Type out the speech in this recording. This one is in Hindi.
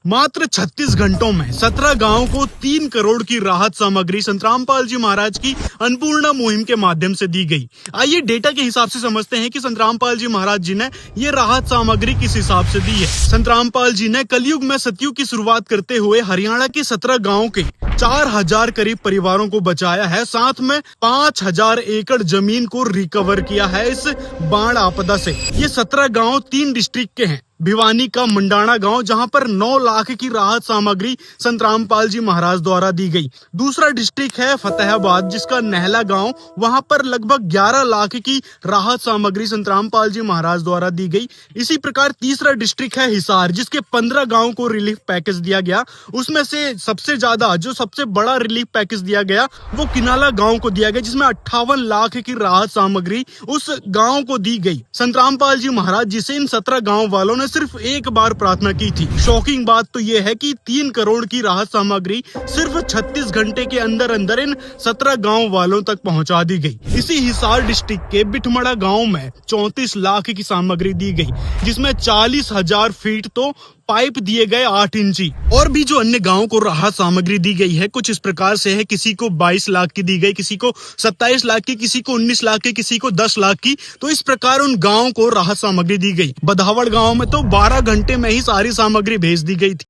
मात्र 36 घंटों में 17 गांवों को 3 करोड़ की राहत सामग्री संतरामपाल जी महाराज की अन्नपूर्णा मुहिम के माध्यम से दी गई। आइए डेटा के हिसाब से समझते हैं कि संतरामपाल जी महाराज जी ने ये राहत सामग्री किस हिसाब से दी है। संतरामपाल जी ने कलयुग में सतयुग की शुरुआत करते हुए हरियाणा के 17 गाँव के 4000 करीब परिवारों को बचाया है। साथ में 5000 एकड़ जमीन को रिकवर किया है इस बाढ़ आपदा से। ये 17 गांव 3 डिस्ट्रिक्ट के हैं। भिवानी का मंडाणा गांव, जहां पर 9 लाख की राहत सामग्री संतरामपाल जी महाराज द्वारा दी गई। दूसरा डिस्ट्रिक्ट है फतेहाबाद, जिसका नहला गांव, वहां पर लगभग 11 लाख की राहत सामग्री संतरामपाल जी महाराज द्वारा दी गई। इसी प्रकार तीसरा डिस्ट्रिक्ट है हिसार, जिसके 15 गांव को रिलीफ पैकेज दिया गया। उसमें से सबसे ज्यादा जो सबसे बड़ा रिलीफ पैकेज दिया गया वो किनाला गांव को दिया गया, जिसमें 58 लाख की राहत सामग्री उस गांव को दी गई। संतरामपाल जी महाराज जी से इन 17 गांव वालों ने सिर्फ एक बार प्रार्थना की थी। शॉकिंग बात तो यह है कि 3 करोड़ की राहत सामग्री सिर्फ 36 घंटे के अंदर अंदर इन 17 गांव वालों तक पहुंचा दी गई। इसी हिसार डिस्ट्रिक्ट के बिठमड़ा गांव में 34 लाख की सामग्री दी गई, जिसमें 40,000 फीट तो पाइप दिए गए 8 इंची। और भी जो अन्य गांवों को राहत सामग्री दी गई है कुछ इस प्रकार से है। किसी को 22 लाख की दी गई, किसी को 27 लाख की, किसी को 19 लाख की, किसी को 10 लाख की। तो इस प्रकार उन गांवों को राहत सामग्री दी गई। बधावड़ गांव में तो 12 घंटे में ही सारी सामग्री भेज दी गई थी।